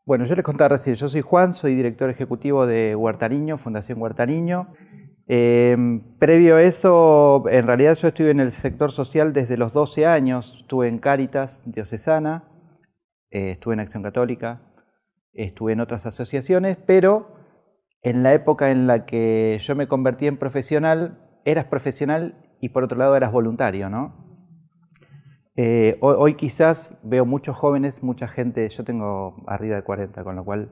Bueno, yo les contaba recién, yo soy Juan, soy director ejecutivo de Huerta Niño, Fundación Huerta Niño. Previo a eso, en realidad yo estuve en el sector social desde los 12 años, estuve en Cáritas Diocesana, estuve en Acción Católica, estuve en otras asociaciones, pero en la época en la que yo me convertí en profesional, eras profesional y por otro lado eras voluntario, ¿no? Hoy quizás veo muchos jóvenes, mucha gente, yo tengo arriba de 40, con lo cual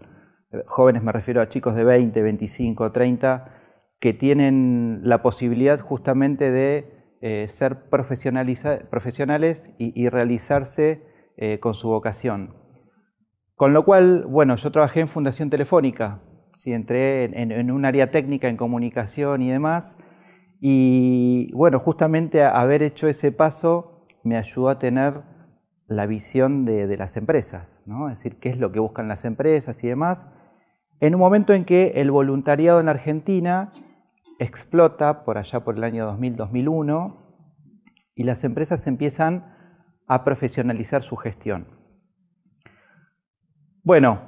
jóvenes me refiero a chicos de 20, 25, 30, que tienen la posibilidad justamente de ser profesionales y realizarse con su vocación. Con lo cual, bueno, yo trabajé en Fundación Telefónica, ¿sí? Entré en un área técnica, en comunicación y demás, y bueno, justamente haber hecho ese paso me ayudó a tener la visión de las empresas, ¿no? Es decir, qué es lo que buscan las empresas y demás, en un momento en que el voluntariado en Argentina explota por allá por el año 2000-2001 y las empresas empiezan a profesionalizar su gestión. Bueno,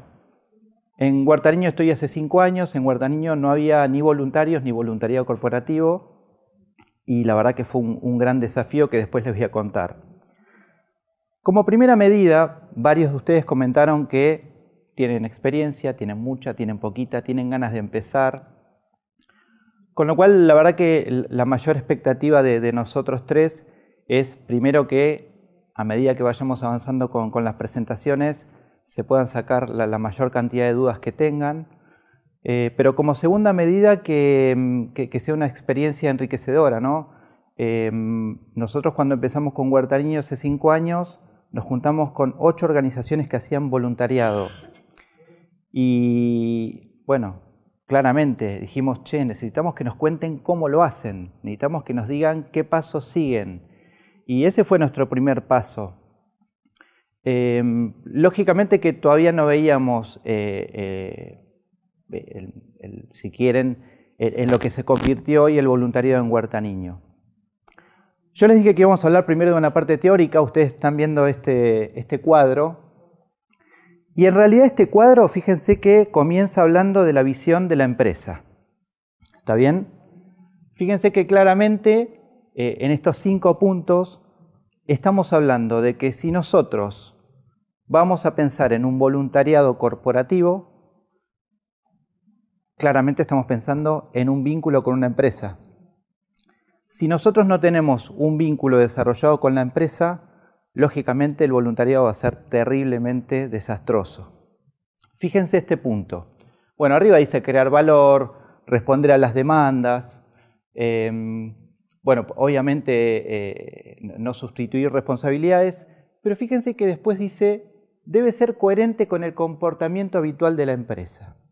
en Huerta Niño estoy hace 5 años, en Huerta Niño no había ni voluntarios ni voluntariado corporativo y la verdad que fue un gran desafío que después les voy a contar. Como primera medida, varios de ustedes comentaron que tienen experiencia, tienen mucha, tienen poquita, tienen ganas de empezar. Con lo cual, la verdad que la mayor expectativa de nosotros tres es, primero, que a medida que vayamos avanzando con las presentaciones, se puedan sacar la mayor cantidad de dudas que tengan, pero como segunda medida, que sea una experiencia enriquecedora, ¿no? Nosotros cuando empezamos con Huerta Niño hace 5 años, nos juntamos con 8 organizaciones que hacían voluntariado. Y bueno, claramente dijimos, che, necesitamos que nos cuenten cómo lo hacen, necesitamos que nos digan qué pasos siguen. Y ese fue nuestro primer paso. Lógicamente que todavía no veíamos, si quieren, en lo que se convirtió hoy el voluntariado en Huerta Niño. Yo les dije que íbamos a hablar primero de una parte teórica, ustedes están viendo este cuadro. Y en realidad este cuadro, fíjense que comienza hablando de la visión de la empresa. ¿Está bien? Fíjense que claramente en estos 5 puntos estamos hablando de que si nosotros vamos a pensar en un voluntariado corporativo, claramente estamos pensando en un vínculo con una empresa. Si nosotros no tenemos un vínculo desarrollado con la empresa, lógicamente el voluntariado va a ser terriblemente desastroso. Fíjense este punto. Bueno, arriba dice crear valor, responder a las demandas, bueno, obviamente no sustituir responsabilidades, pero fíjense que después dice debe ser coherente con el comportamiento habitual de la empresa.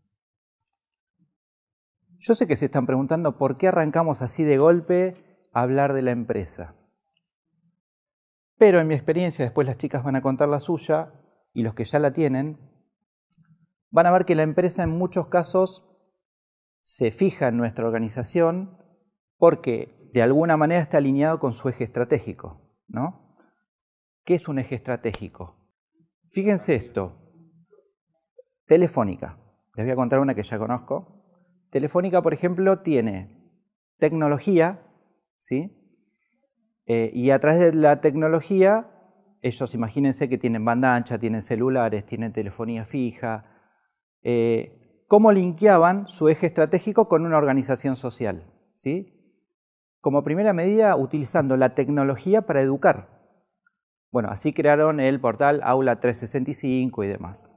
Yo sé que se están preguntando por qué arrancamos así de golpe a hablar de la empresa. Pero en mi experiencia, después las chicas van a contar la suya, y los que ya la tienen, van a ver que la empresa en muchos casos se fija en nuestra organización porque de alguna manera está alineado con su eje estratégico, ¿no? ¿Qué es un eje estratégico? Fíjense esto. Telefónica. Les voy a contar una que ya conozco. Telefónica, por ejemplo, tiene tecnología, ¿sí? Y a través de la tecnología, ellos imagínense que tienen banda ancha, tienen celulares, tienen telefonía fija. ¿Cómo linkeaban su eje estratégico con una organización social? ¿Sí? Como primera medida, utilizando la tecnología para educar. Bueno, así crearon el portal Aula 365 y demás.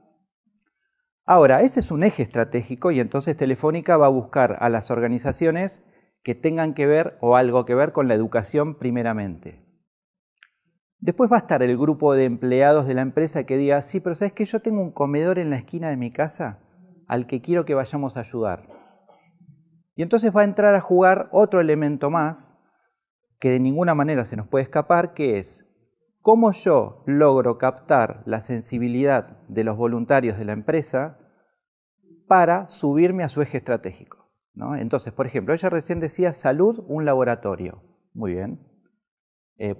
Ahora, ese es un eje estratégico y entonces Telefónica va a buscar a las organizaciones que tengan que ver o algo que ver con la educación primeramente. Después va a estar el grupo de empleados de la empresa que diga, sí, pero ¿sabes qué? Yo tengo un comedor en la esquina de mi casa al que quiero que vayamos a ayudar. Y entonces va a entrar a jugar otro elemento más que de ninguna manera se nos puede escapar, que es cómo yo logro captar la sensibilidad de los voluntarios de la empresa para subirme a su eje estratégico, ¿no? Entonces, por ejemplo, ella recién decía salud, un laboratorio. Muy bien.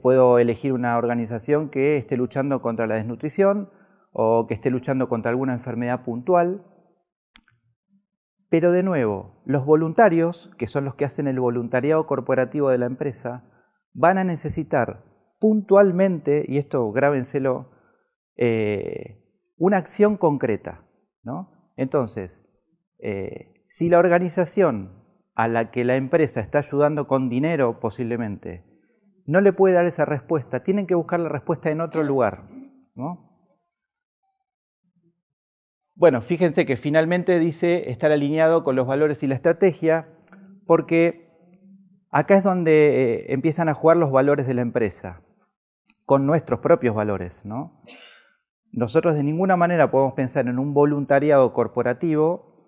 Puedo elegir una organización que esté luchando contra la desnutrición o que esté luchando contra alguna enfermedad puntual. Pero de nuevo, los voluntarios, que son los que hacen el voluntariado corporativo de la empresa, van a necesitar puntualmente, y esto grábenselo, una acción concreta, ¿no? Entonces, si la organización a la que la empresa está ayudando con dinero, posiblemente, no le puede dar esa respuesta, tienen que buscar la respuesta en otro lugar, ¿no? Bueno, fíjense que finalmente dice estar alineado con los valores y la estrategia, porque acá es donde empiezan a jugar los valores de la empresa, con nuestros propios valores, ¿no? Nosotros de ninguna manera podemos pensar en un voluntariado corporativo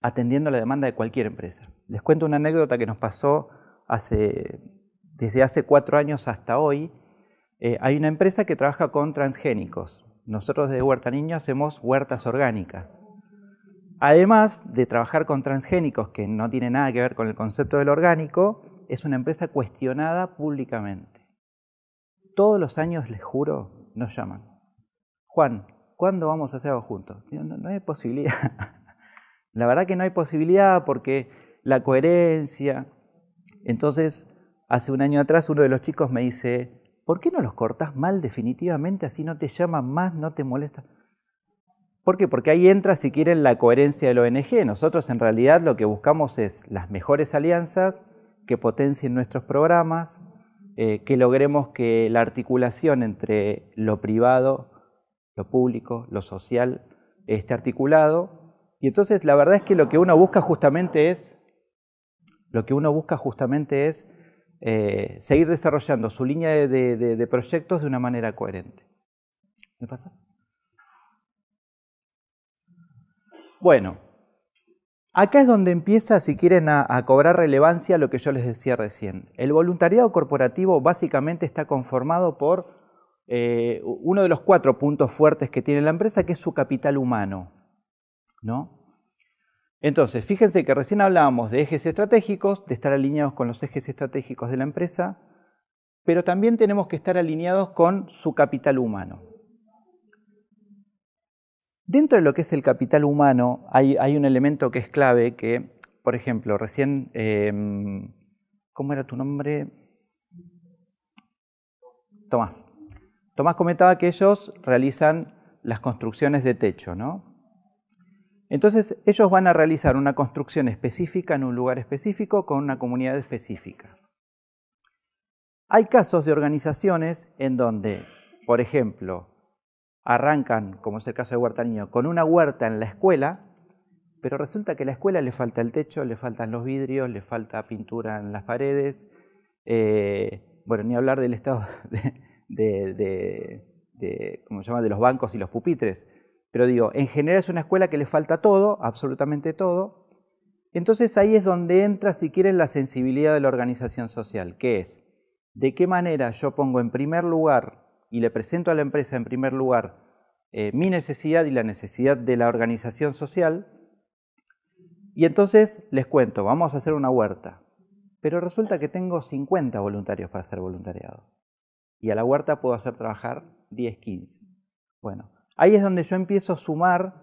atendiendo la demanda de cualquier empresa. Les cuento una anécdota que nos pasó desde hace 4 años hasta hoy. Hay una empresa que trabaja con transgénicos. Nosotros de Huerta Niño hacemos huertas orgánicas. Además de trabajar con transgénicos, que no tiene nada que ver con el concepto del orgánico, es una empresa cuestionada públicamente. Todos los años, les juro, nos llaman. Juan, ¿cuándo vamos a hacer algo juntos? No hay posibilidad. La verdad que no hay posibilidad porque la coherencia. Entonces, hace un año atrás uno de los chicos me dice, ¿por qué no los cortás mal definitivamente? Así no te llaman más, no te molesta. ¿Por qué? Porque ahí entra, si quieren, la coherencia del ONG. Nosotros en realidad lo que buscamos es las mejores alianzas que potencien nuestros programas, que logremos que la articulación entre lo privado, lo público, lo social, esté articulado. Y entonces la verdad es que lo que uno busca justamente es seguir desarrollando su línea de proyectos de una manera coherente. ¿Me pasas? Bueno, acá es donde empieza, si quieren, a cobrar relevancia lo que yo les decía recién. El voluntariado corporativo básicamente está conformado por uno de los 4 puntos fuertes que tiene la empresa, que es su capital humano, ¿no? Entonces, fíjense que recién hablábamos de ejes estratégicos, de estar alineados con los ejes estratégicos de la empresa, pero también tenemos que estar alineados con su capital humano. Dentro de lo que es el capital humano hay un elemento que es clave que, por ejemplo, recién, ¿cómo era tu nombre? Tomás. Tomás comentaba que ellos realizan las construcciones de techo, ¿no? Entonces, ellos van a realizar una construcción específica en un lugar específico con una comunidad específica. Hay casos de organizaciones en donde, por ejemplo, arrancan, como es el caso de Huerta Niño, con una huerta en la escuela, pero resulta que a la escuela le falta el techo, le faltan los vidrios, le falta pintura en las paredes, bueno, ni hablar del estado ¿cómo se llama?, de los bancos y los pupitres. Pero digo, en general es una escuela que le falta todo, absolutamente todo. Entonces ahí es donde entra, si quieren, la sensibilidad de la organización social, que es, ¿de qué manera yo pongo en primer lugar y le presento a la empresa en primer lugar mi necesidad y la necesidad de la organización social? Y entonces les cuento, vamos a hacer una huerta, pero resulta que tengo 50 voluntarios para hacer voluntariado. Y a la huerta puedo hacer trabajar 10, 15. Bueno, ahí es donde yo empiezo a sumar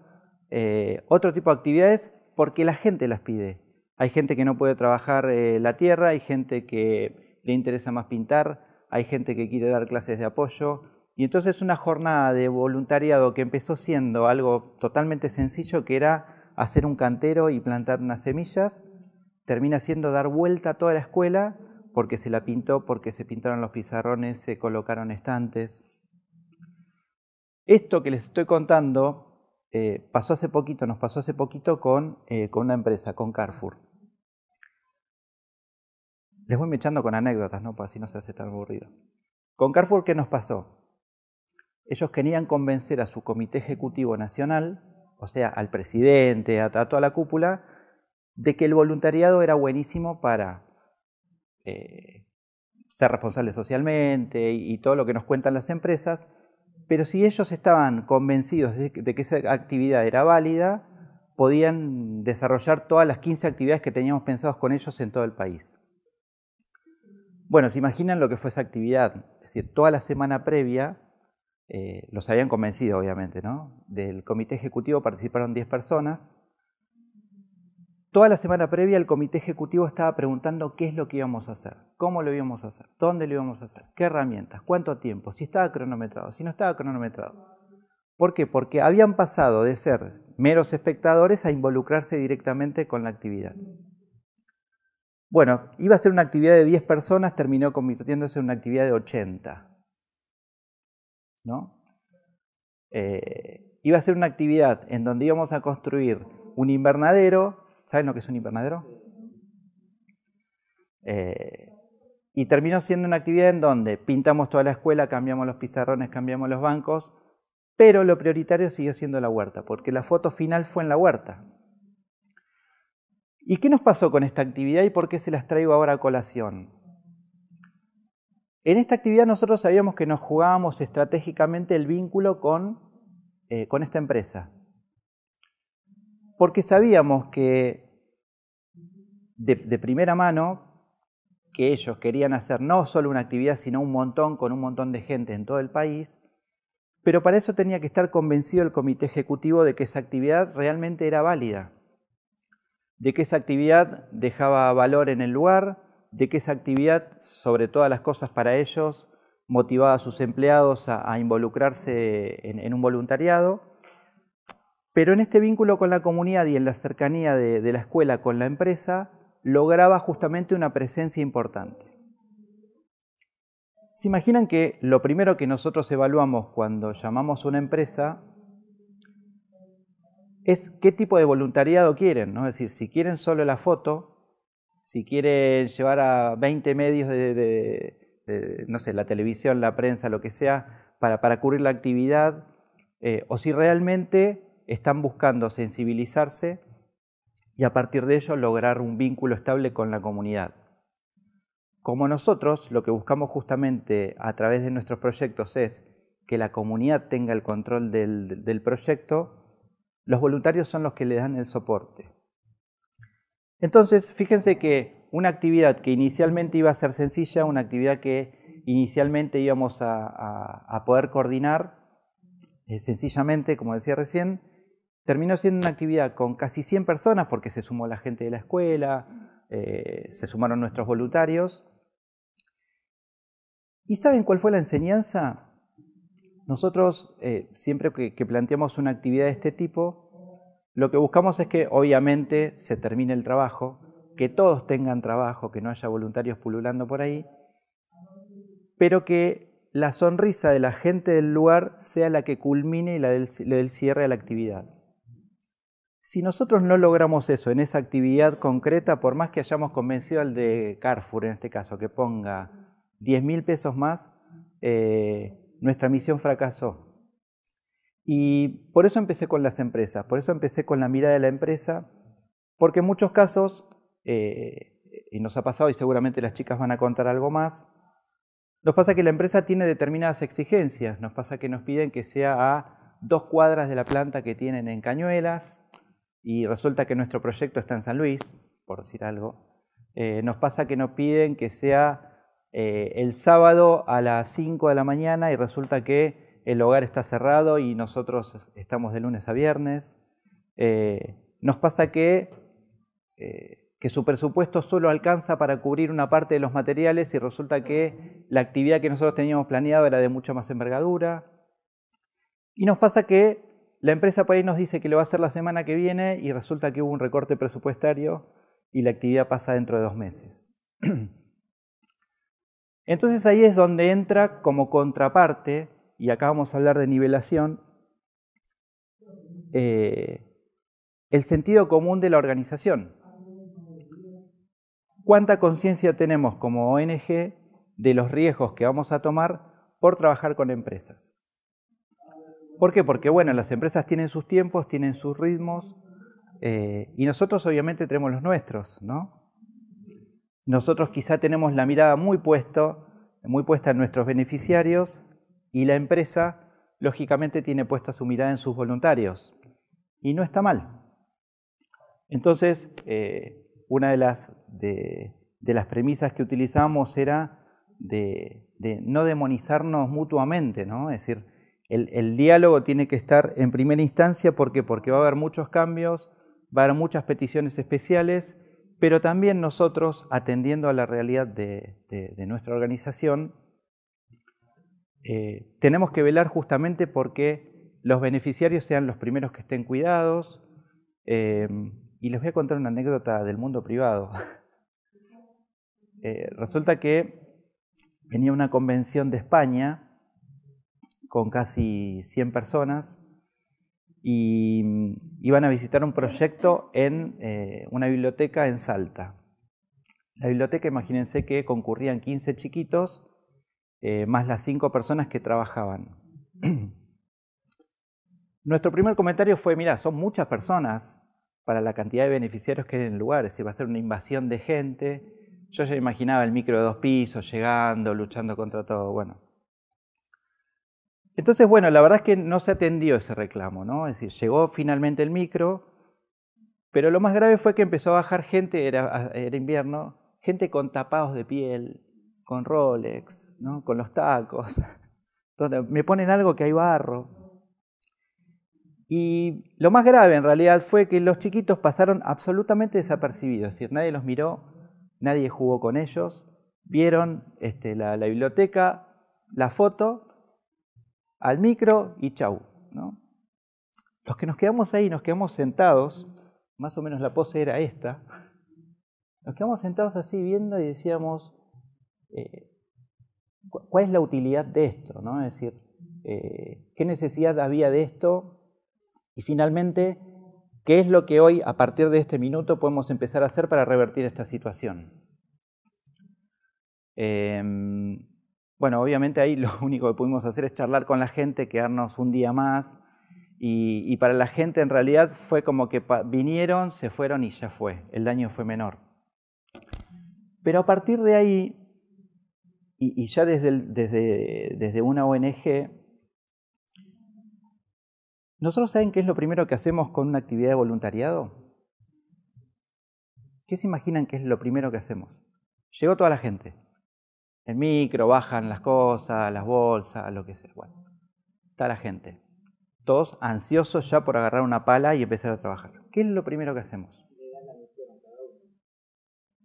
otro tipo de actividades porque la gente las pide. Hay gente que no puede trabajar la tierra, hay gente que le interesa más pintar, hay gente que quiere dar clases de apoyo. Y entonces una jornada de voluntariado que empezó siendo algo totalmente sencillo, que era hacer un cantero y plantar unas semillas, termina siendo dar vuelta a toda la escuela porque se la pintó, porque se pintaron los pizarrones, se colocaron estantes. Esto que les estoy contando nos pasó hace poquito con una empresa, con Carrefour. Les voy echando con anécdotas, ¿no? Para así no se hace tan aburrido. Con Carrefour, ¿qué nos pasó? Ellos querían convencer a su comité ejecutivo nacional, o sea, al presidente, a toda la cúpula, de que el voluntariado era buenísimo para ser responsable socialmente y todo lo que nos cuentan las empresas, pero si ellos estaban convencidos de que esa actividad era válida, podían desarrollar todas las 15 actividades que teníamos pensadas con ellos en todo el país. Bueno, se imaginan lo que fue esa actividad, es decir, toda la semana previa los habían convencido, obviamente, ¿no? Del comité ejecutivo participaron 10 personas. Toda la semana previa el comité ejecutivo estaba preguntando qué es lo que íbamos a hacer, cómo lo íbamos a hacer, dónde lo íbamos a hacer, qué herramientas, cuánto tiempo, si estaba cronometrado, si no estaba cronometrado. ¿Por qué? Porque habían pasado de ser meros espectadores a involucrarse directamente con la actividad. Bueno, iba a ser una actividad de 10 personas, terminó convirtiéndose en una actividad de 80. ¿No? Iba a ser una actividad en donde íbamos a construir un invernadero. ¿Saben lo que es un invernadero? Y terminó siendo una actividad en donde pintamos toda la escuela, cambiamos los pizarrones, cambiamos los bancos, pero lo prioritario siguió siendo la huerta, porque la foto final fue en la huerta. ¿Y qué nos pasó con esta actividad y por qué se las traigo ahora a colación? En esta actividad nosotros sabíamos que nos jugábamos estratégicamente el vínculo con esta empresa. Porque sabíamos que de primera mano que ellos querían hacer no solo una actividad, sino un montón con un montón de gente en todo el país, pero para eso tenía que estar convencido el comité ejecutivo de que esa actividad realmente era válida, de que esa actividad dejaba valor en el lugar, de que esa actividad, sobre todas las cosas para ellos, motivaba a sus empleados a involucrarse en un voluntariado. Pero en este vínculo con la comunidad y en la cercanía de la escuela con la empresa, lograba justamente una presencia importante. ¿Se imaginan que lo primero que nosotros evaluamos cuando llamamos a una empresa es qué tipo de voluntariado quieren, ¿no? Es decir, si quieren solo la foto, si quieren llevar a 20 medios no sé, la televisión, la prensa, lo que sea, para cubrir la actividad, o si realmente están buscando sensibilizarse y a partir de ello lograr un vínculo estable con la comunidad. Como nosotros lo que buscamos justamente a través de nuestros proyectos es que la comunidad tenga el control del proyecto, los voluntarios son los que le dan el soporte. Entonces, fíjense que una actividad que inicialmente iba a ser sencilla, una actividad que inicialmente íbamos a poder coordinar sencillamente, como decía recién, terminó siendo una actividad con casi 100 personas porque se sumó la gente de la escuela, se sumaron nuestros voluntarios. ¿Y saben cuál fue la enseñanza? Nosotros siempre que planteamos una actividad de este tipo, lo que buscamos es que obviamente se termine el trabajo, que todos tengan trabajo, que no haya voluntarios pululando por ahí, pero que la sonrisa de la gente del lugar sea la que culmine y la del cierre de la actividad. Si nosotros no logramos eso en esa actividad concreta, por más que hayamos convencido al de Carrefour, en este caso, que ponga 10.000 pesos más, nuestra misión fracasó. Y por eso empecé con las empresas, por eso empecé con la mirada de la empresa, porque en muchos casos, y nos ha pasado y seguramente las chicas van a contar algo más, nos pasa que la empresa tiene determinadas exigencias, nos pasa que nos piden que sea a 2 cuadras de la planta que tienen en Cañuelas y resulta que nuestro proyecto está en San Luis, por decir algo. Nos pasa que nos piden que sea el sábado a las 5 de la mañana y resulta que el hogar está cerrado y nosotros estamos de lunes a viernes. Nos pasa que su presupuesto solo alcanza para cubrir una parte de los materiales y resulta que la actividad que nosotros teníamos planeado era de mucha más envergadura. Y nos pasa que la empresa por ahí nos dice que lo va a hacer la semana que viene y resulta que hubo un recorte presupuestario y la actividad pasa dentro de 2 meses. Entonces ahí es donde entra como contraparte, y acá vamos a hablar de nivelación, el sentido común de la organización. ¿Cuánta conciencia tenemos como ONG de los riesgos que vamos a tomar por trabajar con empresas? ¿Por qué? Porque bueno, las empresas tienen sus tiempos, tienen sus ritmos, y nosotros obviamente tenemos los nuestros, ¿no? Nosotros quizá tenemos la mirada muy puesta en nuestros beneficiarios y la empresa lógicamente tiene puesta su mirada en sus voluntarios y no está mal. Entonces, una de las premisas que utilizamos era de no demonizarnos mutuamente, ¿no? Es decir, el diálogo tiene que estar en primera instancia. ¿Por qué? Porque va a haber muchos cambios, va a haber muchas peticiones especiales, pero también nosotros, atendiendo a la realidad de nuestra organización, tenemos que velar justamente porque los beneficiarios sean los primeros que estén cuidados. Y les voy a contar una anécdota del mundo privado. Resulta que venía una convención de España con casi 100 personas y iban a visitar un proyecto en una biblioteca en Salta. La biblioteca, imagínense que concurrían 15 chiquitos, más las 5 personas que trabajaban. Nuestro primer comentario fue, mirá, son muchas personas para la cantidad de beneficiarios que hay en el lugar, es decir, va a ser una invasión de gente. Yo ya imaginaba el micro de 2 pisos, llegando, luchando contra todo, bueno. Entonces, bueno, la verdad es que no se atendió ese reclamo, ¿no? Es decir, llegó finalmente el micro, pero lo más grave fue que empezó a bajar gente, era invierno, gente con tapados de piel, con Rolex, ¿no? Con los tacos, donde me ponen algo que hay barro. Y lo más grave en realidad fue que los chiquitos pasaron absolutamente desapercibidos, es decir, nadie los miró, nadie jugó con ellos, vieron la biblioteca, la foto, al micro y chau, ¿no? Los que nos quedamos ahí, nos quedamos sentados, más o menos la pose era esta, nos quedamos sentados así viendo y decíamos, ¿cuál es la utilidad de esto, ¿no? Es decir, ¿qué necesidad había de esto? Y finalmente, ¿qué es lo que hoy, a partir de este minuto, podemos empezar a hacer para revertir esta situación? Bueno, obviamente ahí lo único que pudimos hacer es charlar con la gente, quedarnos un día más. Y para la gente en realidad fue como que vinieron, se fueron y ya fue. El daño fue menor. Pero a partir de ahí, y ya desde una ONG, ¿nosotros saben qué es lo primero que hacemos con una actividad de voluntariado? ¿Qué se imaginan que es lo primero que hacemos? Llegó toda la gente. El micro, bajan las cosas, las bolsas, lo que sea. Bueno, está la gente. Todos ansiosos ya por agarrar una pala y empezar a trabajar. ¿Qué es lo primero que hacemos?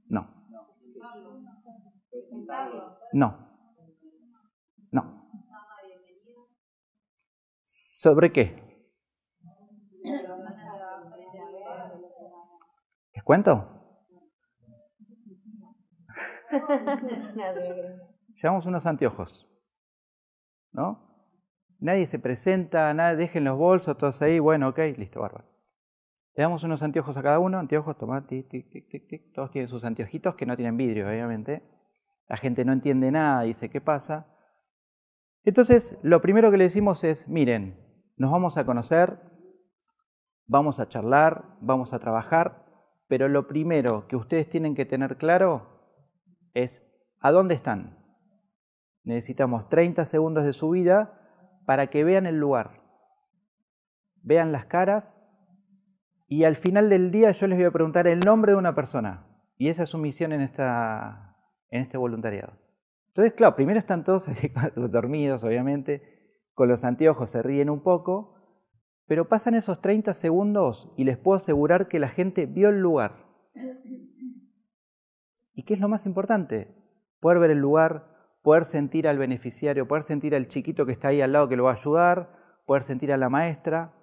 No. No. No. ¿Sobre qué? ¿Les cuento? Llevamos unos anteojos, ¿no? Nadie se presenta, nadie, dejen los bolsos, todos ahí, bueno, ok, listo, bárbaro. Le damos unos anteojos a cada uno, anteojos, toma, tic, tic, tic, tic, tic. Todos tienen sus anteojitos que no tienen vidrio, obviamente. La gente no entiende nada, dice, ¿qué pasa? Entonces, lo primero que le decimos es, miren, nos vamos a conocer, vamos a charlar, vamos a trabajar, pero lo primero que ustedes tienen que tener claro es ¿a dónde están? Necesitamos 30 segundos de su vida para que vean el lugar, vean las caras y al final del día yo les voy a preguntar el nombre de una persona y esa es su misión en este voluntariado. Entonces, claro, primero están todos así dormidos, obviamente, con los anteojos se ríen un poco, pero pasan esos 30 segundos y les puedo asegurar que la gente vio el lugar. ¿Y qué es lo más importante? Poder ver el lugar, poder sentir al beneficiario, poder sentir al chiquito que está ahí al lado que lo va a ayudar, poder sentir a la maestra.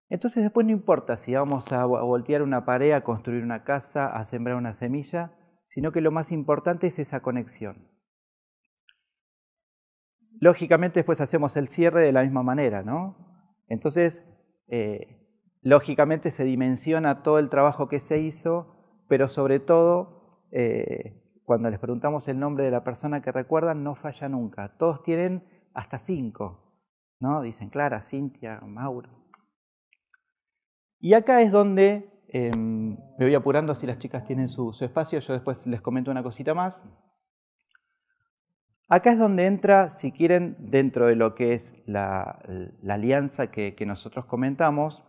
Entonces después no importa si vamos a voltear una pared, a construir una casa, a sembrar una semilla, sino que lo más importante es esa conexión. Lógicamente después hacemos el cierre de la misma manera, ¿no? Entonces, lógicamente se dimensiona todo el trabajo que se hizo, pero sobre todo, cuando les preguntamos el nombre de la persona que recuerdan, no falla nunca. Todos tienen hasta 5, ¿no? Dicen Clara, Cintia, Mauro. Y acá es donde me voy apurando si las chicas tienen su espacio, yo después les comento una cosita más. Acá es donde entra, si quieren, dentro de lo que es la alianza que nosotros comentamos,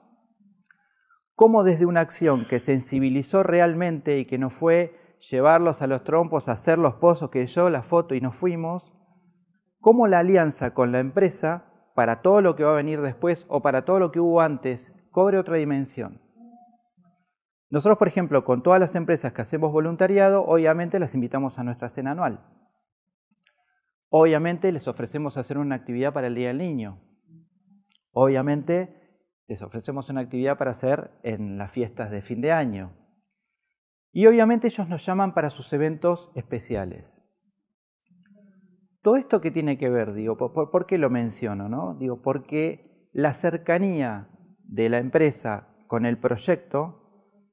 cómo desde una acción que sensibilizó realmente y que no fue llevarlos a los trompos, hacer los pozos, que yo la foto y nos fuimos, cómo la alianza con la empresa para todo lo que va a venir después o para todo lo que hubo antes, cobre otra dimensión. Nosotros, por ejemplo, con todas las empresas que hacemos voluntariado, obviamente las invitamos a nuestra cena anual. Obviamente les ofrecemos hacer una actividad para el Día del Niño. Obviamente les ofrecemos una actividad para hacer en las fiestas de fin de año. Y obviamente ellos nos llaman para sus eventos especiales. Todo esto que tiene que ver, digo, ¿por qué lo menciono, no? Digo, porque la cercanía de la empresa con el proyecto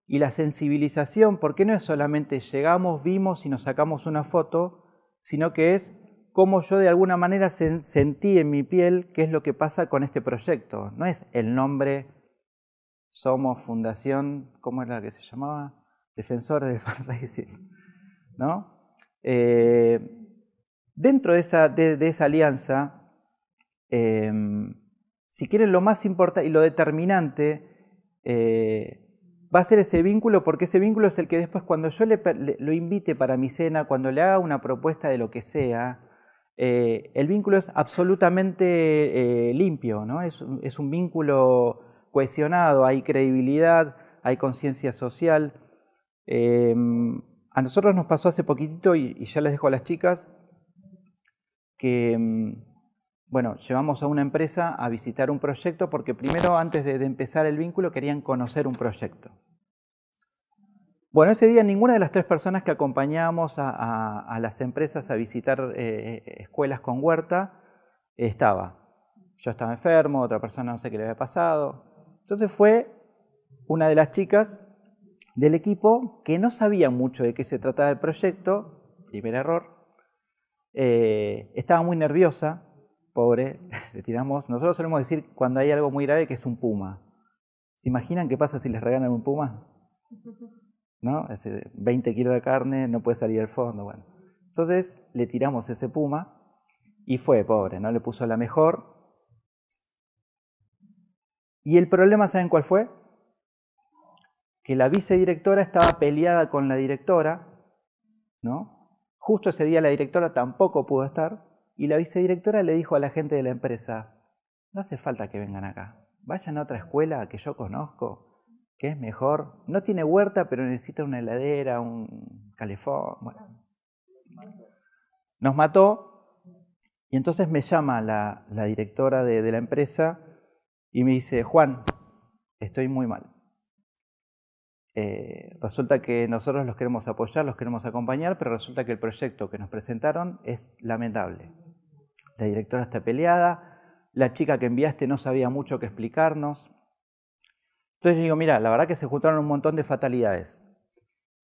y la sensibilización, porque no es solamente llegamos, vimos y nos sacamos una foto, sino que es cómo yo de alguna manera sentí en mi piel qué es lo que pasa con este proyecto. No es el nombre, somos Fundación, ¿cómo era que se llamaba? Defensores del Fundraising, ¿no? Dentro de esa alianza, si quieren, lo más importante y lo determinante va a ser ese vínculo, porque ese vínculo es el que después, cuando yo lo invite para mi cena, cuando le haga una propuesta de lo que sea, el vínculo es absolutamente limpio, ¿no? Es un vínculo cohesionado, hay credibilidad, hay conciencia social. A nosotros nos pasó hace poquitito, y ya les dejo a las chicas, que bueno, llevamos a una empresa a visitar un proyecto porque primero, antes de empezar el vínculo, querían conocer un proyecto. Bueno, ese día ninguna de las 3 personas que acompañábamos a las empresas a visitar escuelas con huerta estaba. Yo estaba enfermo, otra persona no sé qué le había pasado. Entonces fue una de las chicas del equipo que no sabía mucho de qué se trataba el proyecto, primer error. Estaba muy nerviosa, pobre, le tiramos. Nosotros solemos decir cuando hay algo muy grave que es un puma. ¿Se imaginan qué pasa si les regalan un puma? ¿No? Ese 20 kilos de carne, no puede salir al fondo. Bueno. Entonces le tiramos ese puma y fue, pobre, ¿no? Le puso la mejor. Y el problema, ¿saben cuál fue? Que la vicedirectora estaba peleada con la directora, ¿no? Justo ese día la directora tampoco pudo estar, y la vicedirectora le dijo a la gente de la empresa: no hace falta que vengan acá, vayan a otra escuela que yo conozco, que es mejor, no tiene huerta, pero necesita una heladera, un calefón. Bueno. Nos mató, y entonces me llama la directora de la empresa y me dice: Juan, estoy muy mal. Resulta que nosotros los queremos apoyar, los queremos acompañar, pero resulta que el proyecto que nos presentaron es lamentable. La directora está peleada, la chica que enviaste no sabía mucho que explicarnos. Entonces le digo: mira, la verdad que se juntaron un montón de fatalidades.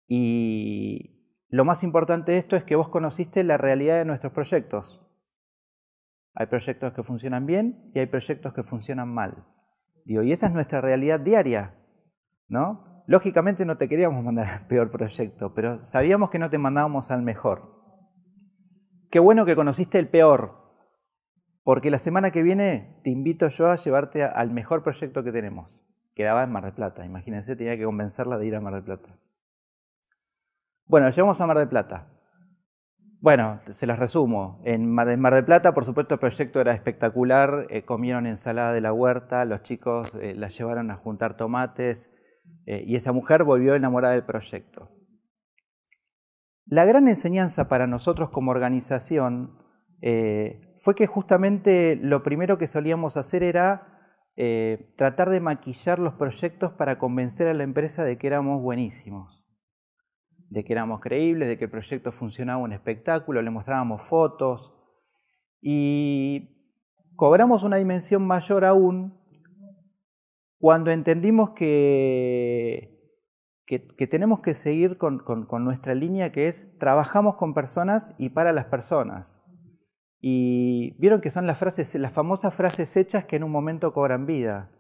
Y lo más importante de esto es que vos conociste la realidad de nuestros proyectos. Hay proyectos que funcionan bien y hay proyectos que funcionan mal. Digo, y esa es nuestra realidad diaria, ¿no? Lógicamente no te queríamos mandar al peor proyecto, pero sabíamos que no te mandábamos al mejor. Qué bueno que conociste el peor, porque la semana que viene te invito yo a llevarte al mejor proyecto que tenemos. Quedaba en Mar del Plata, imagínense, tenía que convencerla de ir a Mar del Plata. Bueno, llegamos a Mar del Plata. Bueno, se las resumo. En Mar del Plata, por supuesto, el proyecto era espectacular. Comieron ensalada de la huerta, los chicos la llevaron a juntar tomates y esa mujer volvió enamorada del proyecto. La gran enseñanza para nosotros como organización fue que justamente lo primero que solíamos hacer era tratar de maquillar los proyectos para convencer a la empresa de que éramos buenísimos, de que éramos creíbles, de que el proyecto funcionaba un espectáculo, le mostrábamos fotos y cobramos una dimensión mayor aún cuando entendimos que tenemos que seguir con nuestra línea, que es trabajamos con personas y para las personas. Y vieron que son las famosas frases hechas que en un momento cobran vida.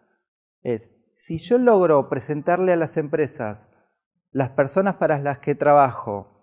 Es, si yo logro presentarle a las empresas las personas para las que trabajo